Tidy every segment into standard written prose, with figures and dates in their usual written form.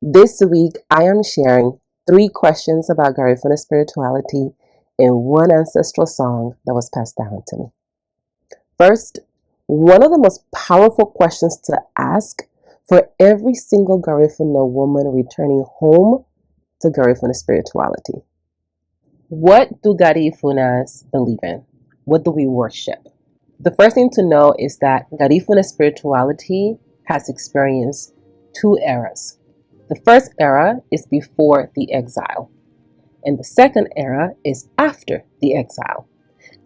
This week, I am sharing 3 questions about Garifuna spirituality and one ancestral song that was passed down to me. First, one of the most powerful questions to ask for every single Garifuna woman returning home to Garifuna spirituality. What do Garifunas believe in? What do we worship? The first thing to know is that Garifuna spirituality has experienced 2 eras. The first era is before the exile, and the second era is after the exile.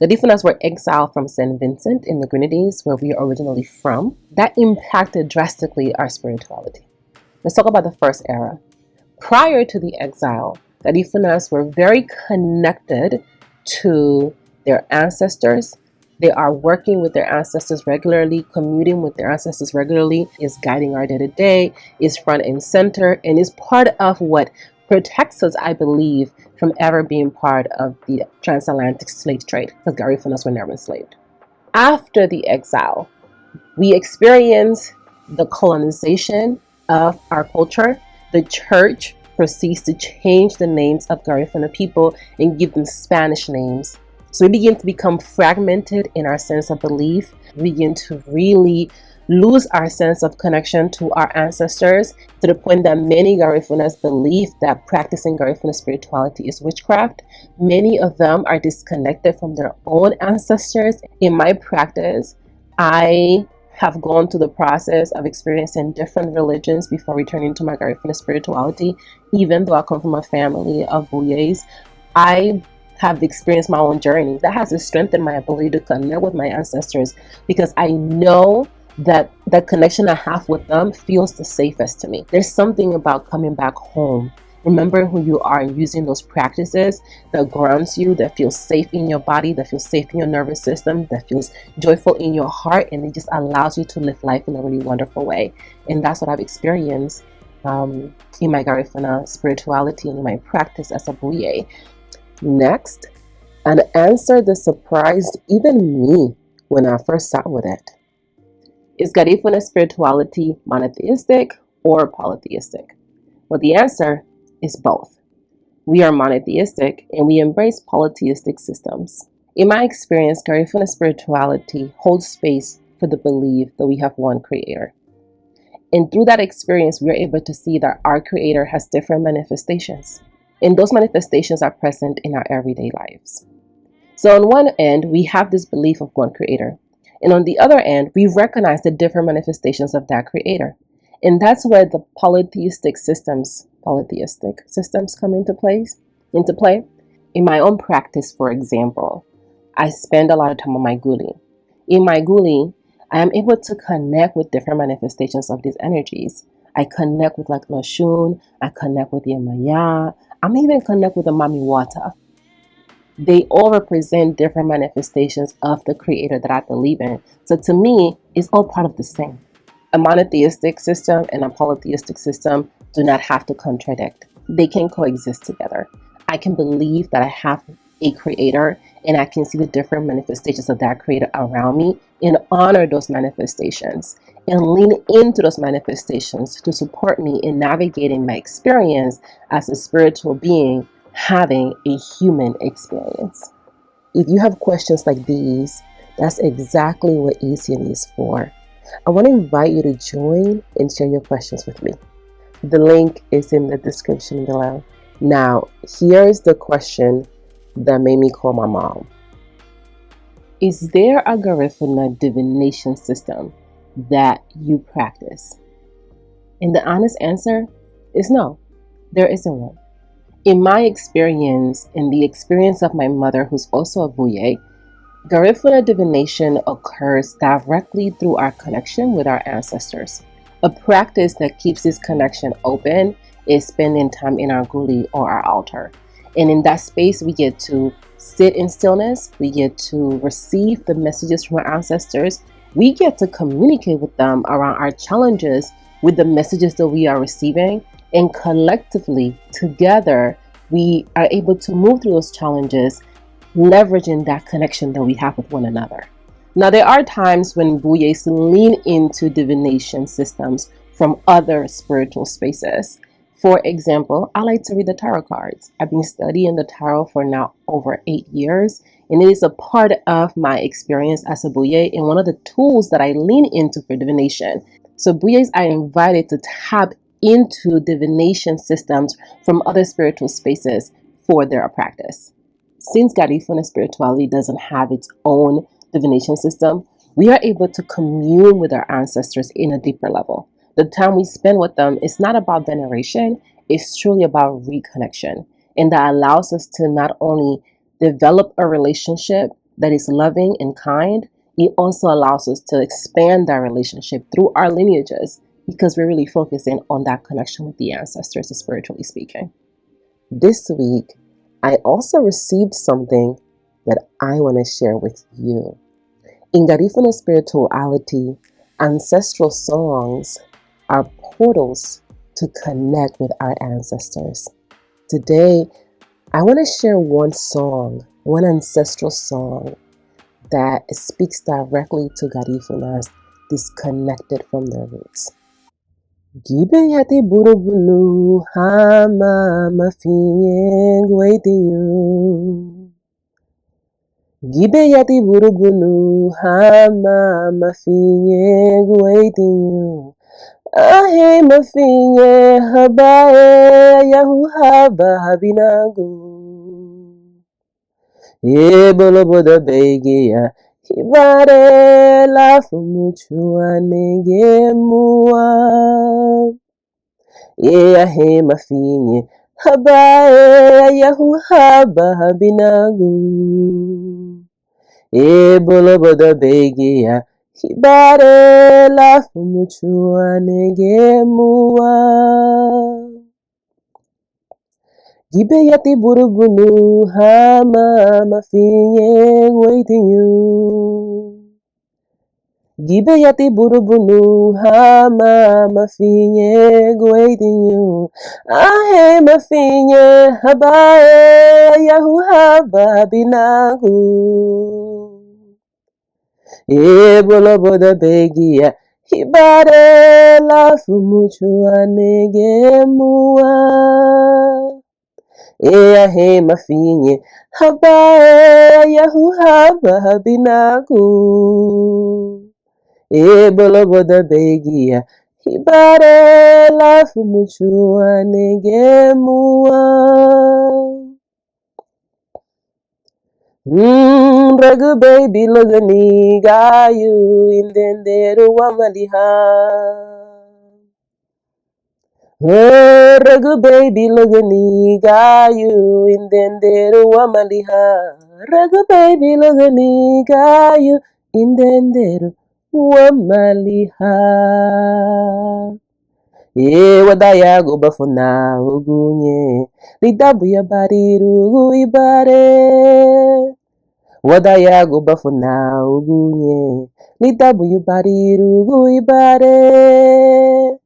Garifunas were exiled from St. Vincent in the Grenadines, where we are originally from. That impacted drastically our spirituality. Let's talk about the first era. Prior to the exile, Garifunas were very connected to their ancestors. They are working with their ancestors regularly, commuting with their ancestors regularly, is guiding our day-to-day, is front and center, and is part of what protects us, I believe, from ever being part of the transatlantic slave trade, because Garifunas were never enslaved. After the exile, we experience the colonization of our culture. The church proceeds to change the names of Garifuna people and give them Spanish names. So we begin to become fragmented in our sense of belief. We begin to really lose our sense of connection to our ancestors, to the point that many Garifunas believe that practicing Garifuna spirituality is witchcraft. Many of them are disconnected from their own ancestors. In my practice, I have gone through the process of experiencing different religions before returning to my Garifuna spirituality. Even though I come from a family of Buyeis, I have experienced my own journey. That has strengthened my ability to connect with my ancestors, because I know that the connection I have with them feels the safest to me. There's something about coming back home, remembering who you are and using those practices that grounds you, that feels safe in your body, that feels safe in your nervous system, that feels joyful in your heart, and it just allows you to live life in a really wonderful way. And that's what I've experienced in my Garifuna spirituality and in my practice as a Buyei. Next, an answer that surprised even me when I first sat with it. Is Garifuna spirituality monotheistic or polytheistic? Well, the answer is both. We are monotheistic and we embrace polytheistic systems. In my experience, Garifuna spirituality holds space for the belief that we have one creator. And through that experience, we are able to see that our creator has different manifestations. And those manifestations are present in our everyday lives. So on one end, we have this belief of one creator. And on the other end, we recognize the different manifestations of that creator. And that's where the polytheistic systems come into play. In my own practice, for example, I spend a lot of time on my guli. In my guli, I am able to connect with different manifestations of these energies. I connect with like Noshun, I connect with Yemaya, I'm even connect with the Mami Wata. They all represent different manifestations of the creator that I believe in. So to me, it's all part of the same. A monotheistic system and a polytheistic system do not have to contradict. They can coexist together. I can believe that I have a creator and I can see the different manifestations of that creator around me and honor those manifestations and lean into those manifestations to support me in navigating my experience as a spiritual being having a human experience. If you have questions like these, that's exactly what ECN is for. I want to invite you to join and share your questions with me. The link is in the description below. Now, here's the question that made me call my mom. Is there a Garifuna divination system that you practice? And the honest answer is no, there isn't one. In my experience, in the experience of my mother, who's also a Buyei, Garifuna divination occurs directly through our connection with our ancestors. A practice that keeps this connection open is spending time in our guli or our altar. And in that space, we get to sit in stillness, we get to receive the messages from our ancestors, we get to communicate with them around our challenges with the messages that we are receiving, and collectively, together, we are able to move through those challenges, leveraging that connection that we have with one another. Now, there are times when Buyeis lean into divination systems from other spiritual spaces. For example, I like to read the tarot cards. I've been studying the tarot for now over 8 years, and it is a part of my experience as a Buyei and one of the tools that I lean into for divination. So Buyeis are invited to tap into divination systems from other spiritual spaces for their practice. Since Garifuna Spirituality doesn't have its own divination system, we are able to commune with our ancestors in a deeper level. The time we spend with them is not about veneration, it's truly about reconnection. And that allows us to not only develop a relationship that is loving and kind, it also allows us to expand that relationship through our lineages because we're really focusing on that connection with the ancestors, spiritually speaking. This week, I also received something that I want to share with you. In Garifuna Spirituality, ancestral songs are portals to connect with our ancestors. Today, I want to share one song, one ancestral song that speaks directly to Garifunas disconnected from their roots. Gibe yati burubulu hama mafinye gwaidiyu. Gibe yati burubulu hama mafinye gwaidiyu. Ahe mafinye habae yahu haba habinagu. Bolo boda begia hibare la fumuchua nege mua. Ahe mafinye habae yahu haba habinagu. Bolo boda begia hibare la fumuchua nege mua. Gibe yati burubunu hama mafinye gwaidiyu. Gibe yati burubunu hama mafinye gwaidiyu. Ahe mafinye habae yahu haba binagu. Bolo boda begia hibare la fumuchua nege mua. Ahe mafinye habae yahu haba habinagu. Bolo boda begia hibare la fumuchua nege mua. Ragu baby logani gayu indenderu wamaliha. Ragu baby logani gayu indenderu wamaliha. Ragu baby logani gayu indenderu wamaliha. Wadaya go bafuna ugunye lidabu ya bariru ibare. Wadaya go bafuna ugunye lidabu ya bariru ibare.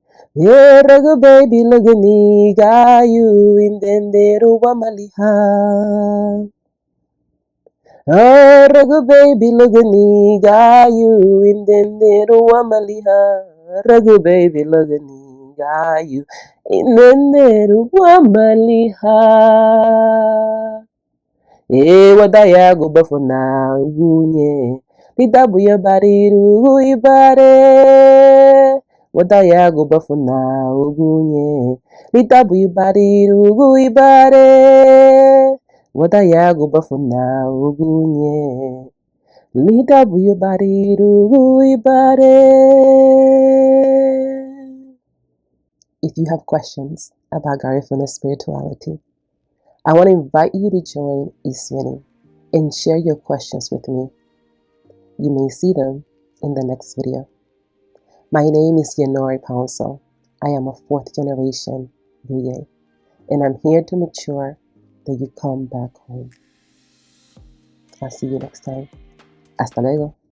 Ragu baby logani gayu indenderu wamaliha. Ragu baby logani gayu indenderu wamaliha. Ragu baby logani gayu indenderu wamaliha. Wadaya go bafuna ugunye lidabu ya bariru ibare. Wadaya go bafuna ugunye lidabu ya bariru ibare. Wadaya go bafuna ugunye lidabu ya bariru ibare. If you have questions about Garifuna Spirituality, I want to invite you to join Ismini and share your questions with me. You may see them in the next video. My name is Yanori Pouncil. I am a 4th generation Buyei, and I'm here to make sure that you come back home. I'll see you next time. Hasta luego.